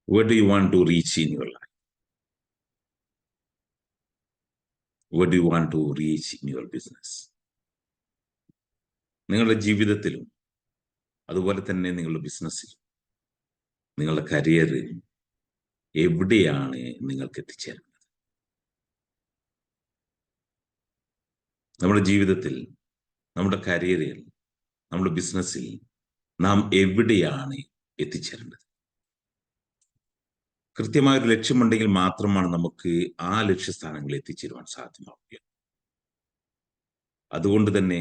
Where do you want to reach in your life? Where do you want to reach in your business? നിങ്ങളുടെ ജീവിതത്തിലും അതുപോലെ തന്നെ നിങ്ങളുടെ ബിസിനസ്സിലും നിങ്ങളുടെ കരിയറിൽ എവിടെയാണ് നിങ്ങൾക്ക് എത്തിച്ചേരുന്നത്? നമ്മുടെ ജീവിതത്തിൽ, നമ്മുടെ കരിയറിൽ, നമ്മുടെ ബിസിനസ്സിൽ നാം എവിടെയാണ് എത്തിച്ചേരേണ്ടത്? കൃത്യമായൊരു ലക്ഷ്യമുണ്ടെങ്കിൽ മാത്രമാണ് നമുക്ക് ആ ലക്ഷ്യസ്ഥാനങ്ങളിൽ എത്തിച്ചേരുവാൻ സാധ്യമാവുക. അതുകൊണ്ട് തന്നെ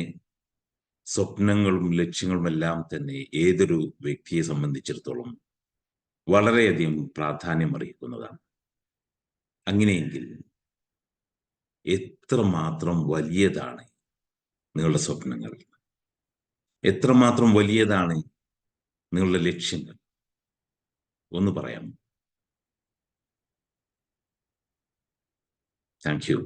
സ്വപ്നങ്ങളും ലക്ഷ്യങ്ങളും എല്ലാം തന്നെ ഏതൊരു വ്യക്തിയെ സംബന്ധിച്ചിടത്തോളം വളരെയധികം പ്രാധാന്യം അറിയിക്കുന്നതാണ്. അങ്ങനെയെങ്കിൽ എത്രമാത്രം വലിയതാണ് നിങ്ങളുടെ സ്വപ്നങ്ങൾ, എത്രമാത്രം വലിയതാണ് നിങ്ങളുടെ ലക്ഷ്യങ്ങൾ ഒന്ന് പറയാം. Thank you.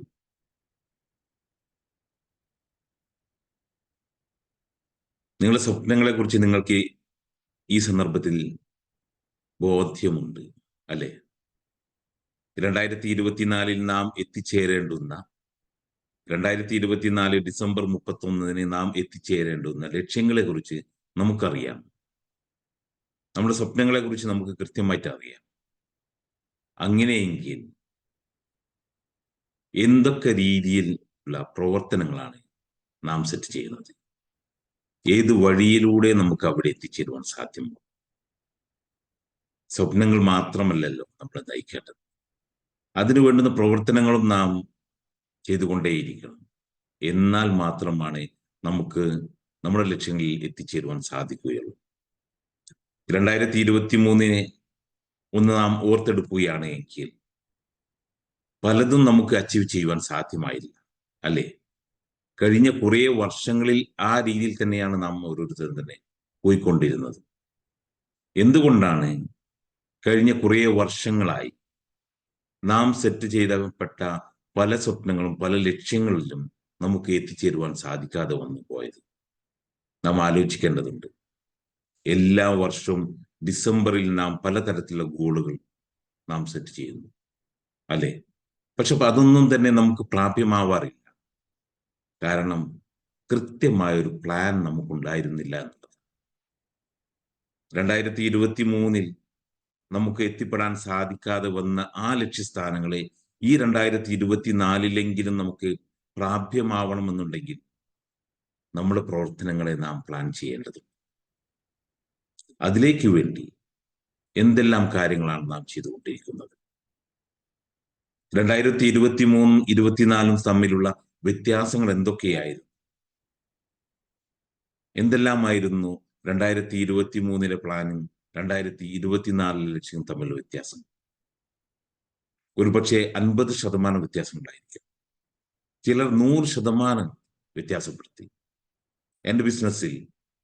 നിങ്ങളുടെ സ്വപ്നങ്ങളെ കുറിച്ച് നിങ്ങൾക്ക് ഈ സന്ദർഭത്തിൽ ബോധ്യമുണ്ട് അല്ലെ? 2024 നാം എത്തിച്ചേരേണ്ടുന്ന 2024 ഡിസംബർ 31 നാം എത്തിച്ചേരേണ്ടുന്ന ലക്ഷ്യങ്ങളെ കുറിച്ച് നമുക്കറിയാം. നമ്മുടെ സ്വപ്നങ്ങളെ കുറിച്ച് നമുക്ക് കൃത്യമായിട്ട് അറിയാം. അങ്ങനെയെങ്കിൽ എന്തൊക്കെ രീതിയിലുള്ള പ്രവർത്തനങ്ങളാണ് നാം സെറ്റ് ചെയ്യുന്നത്? ഏത് വഴിയിലൂടെ നമുക്ക് അവിടെ എത്തിച്ചേരുവാൻ സാധ്യമാകും? സ്വപ്നങ്ങൾ മാത്രമല്ലല്ലോ നമ്മളെ നയിക്കേണ്ടത്, അതിനു വേണ്ടുന്ന പ്രവർത്തനങ്ങളും നാം ചെയ്തുകൊണ്ടേയിരിക്കണം. എന്നാൽ മാത്രമാണ് നമുക്ക് നമ്മുടെ ലക്ഷ്യങ്ങളിൽ എത്തിച്ചേരുവാൻ സാധിക്കുകയുള്ളൂ. 2023 ഒന്ന് നാം ഓർത്തെടുക്കുകയാണ് എങ്കിൽ പലതും നമുക്ക് അച്ചീവ് ചെയ്യുവാൻ സാധ്യമായില്ല അല്ലേ? കഴിഞ്ഞ കുറേ വർഷങ്ങളിൽ ആ രീതിയിൽ തന്നെയാണ് നാം ഓരോരുത്തരും തന്നെ പോയിക്കൊണ്ടിരുന്നത്. എന്തുകൊണ്ടാണ് കഴിഞ്ഞ കുറേ വർഷങ്ങളായി നാം സെറ്റ് ചെയ്തപ്പെട്ട പല സ്വപ്നങ്ങളും പല ലക്ഷ്യങ്ങളിലും നമുക്ക് എത്തിച്ചേരുവാൻ സാധിക്കാതെ വന്നു പോയത്? നാം ആലോചിക്കേണ്ടതുണ്ട്. എല്ലാ വർഷവും ഡിസംബറിൽ നാം പലതരത്തിലുള്ള ഗോളുകൾ നാം സെറ്റ് ചെയ്യുന്നു അല്ലേ? പക്ഷെ അതൊന്നും തന്നെ നമുക്ക് പ്രാപ്യമാവാറില്ല. കാരണം കൃത്യമായൊരു പ്ലാൻ നമുക്കുണ്ടായിരുന്നില്ല എന്നുള്ളത്. 2023 നമുക്ക് എത്തിപ്പെടാൻ സാധിക്കാതെ വന്ന ആ ലക്ഷ്യസ്ഥാനങ്ങളെ ഈ 2024 നമുക്ക് പ്രാപ്യമാവണമെന്നുണ്ടെങ്കിൽ നമ്മുടെ പ്രവർത്തനങ്ങളെ നാം പ്ലാൻ ചെയ്യേണ്ടതുണ്ട്. അതിലേക്ക് വേണ്ടി എന്തെല്ലാം കാര്യങ്ങളാണ് നാം ചെയ്തുകൊണ്ടിരിക്കുന്നത്? 2023 2024 തമ്മിലുള്ള വ്യത്യാസങ്ങൾ എന്തൊക്കെയായിരുന്നു? എന്തെല്ലാമായിരുന്നു 2023 പ്ലാനും 2024 ലക്ഷ്യവും തമ്മിലുള്ള വ്യത്യാസം? ഒരുപക്ഷെ 50% വ്യത്യാസം ഉണ്ടായിരിക്കും. ചിലർ 100% വ്യത്യാസപ്പെടുത്തി. എൻ്റെ ബിസിനസ്സിൽ,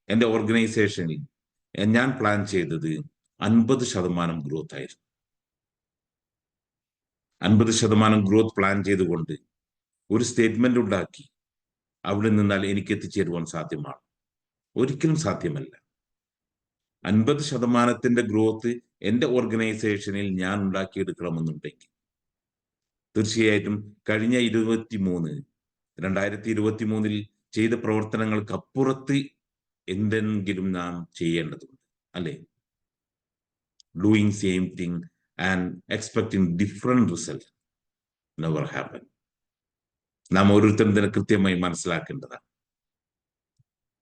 എൻ്റെ ഓർഗനൈസേഷനിൽ ഞാൻ പ്ലാൻ ചെയ്തത് 50% ഗ്രോത്ത് ആയിരുന്നു. 50% ഗ്രോത്ത് പ്ലാൻ ചെയ്തുകൊണ്ട് ഒരു സ്റ്റേറ്റ്മെന്റ് ഉണ്ടാക്കി അവിടെ നിന്നാൽ എനിക്ക് എത്തിച്ചേരുവാൻ സാധ്യമാണ്? ഒരിക്കലും സാധ്യമല്ല. 50% ഗ്രോത്ത് എൻ്റെ ഓർഗനൈസേഷനിൽ ഞാൻ ഉണ്ടാക്കിയെടുക്കണമെന്നുണ്ടെങ്കിൽ തീർച്ചയായിട്ടും കഴിഞ്ഞ 2023 ചെയ്ത പ്രവർത്തനങ്ങൾക്ക് അപ്പുറത്ത് എന്തെങ്കിലും നാം ചെയ്യേണ്ടതുണ്ട് അല്ലേ? Doing same thing and expecting different result never happen. നാം ഓരോരുത്തരും തന്നെ കൃത്യമായി മനസ്സിലാക്കേണ്ടതാണ്.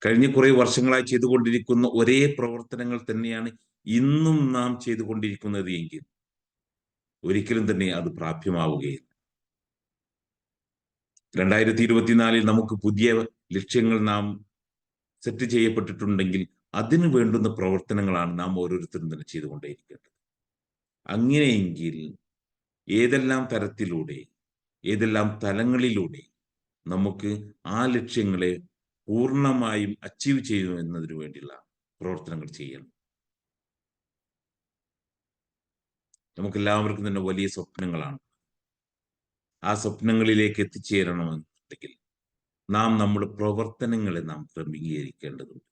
കഴിഞ്ഞ കുറെ വർഷങ്ങളായി ചെയ്തുകൊണ്ടിരിക്കുന്ന ഒരേ പ്രവർത്തനങ്ങൾ തന്നെയാണ് ഇന്നും നാം ചെയ്തുകൊണ്ടിരിക്കുന്നത് എങ്കിൽ ഒരിക്കലും തന്നെ അത് പ്രാപ്യമാവുകയില്ല. 2024 നമുക്ക് പുതിയ ലക്ഷ്യങ്ങൾ നാം സെറ്റ് ചെയ്യപ്പെട്ടിട്ടുണ്ടെങ്കിൽ അതിനു വേണ്ടുന്ന പ്രവർത്തനങ്ങളാണ് നാം ഓരോരുത്തരും തന്നെ ചെയ്തുകൊണ്ടേയിരിക്കേണ്ടത്. അങ്ങനെയെങ്കിൽ ഏതെല്ലാം തരത്തിലൂടെ, ഏതെല്ലാം തലങ്ങളിലൂടെ നമുക്ക് ആ ലക്ഷ്യങ്ങളെ പൂർണ്ണമായും അച്ചീവ് ചെയ്യുന്നു എന്നതിനു വേണ്ടിയുള്ള പ്രവർത്തനങ്ങൾ ചെയ്യണം. നമുക്കെല്ലാവർക്കും തന്നെ വലിയ സ്വപ്നങ്ങളാണ്. ആ സ്വപ്നങ്ങളിലേക്ക് എത്തിച്ചേരണമെന്നുണ്ടെങ്കിൽ നാം നമ്മുടെ പ്രവർത്തനങ്ങളെ നാം ക്രമീകരിക്കേണ്ടതുണ്ട്.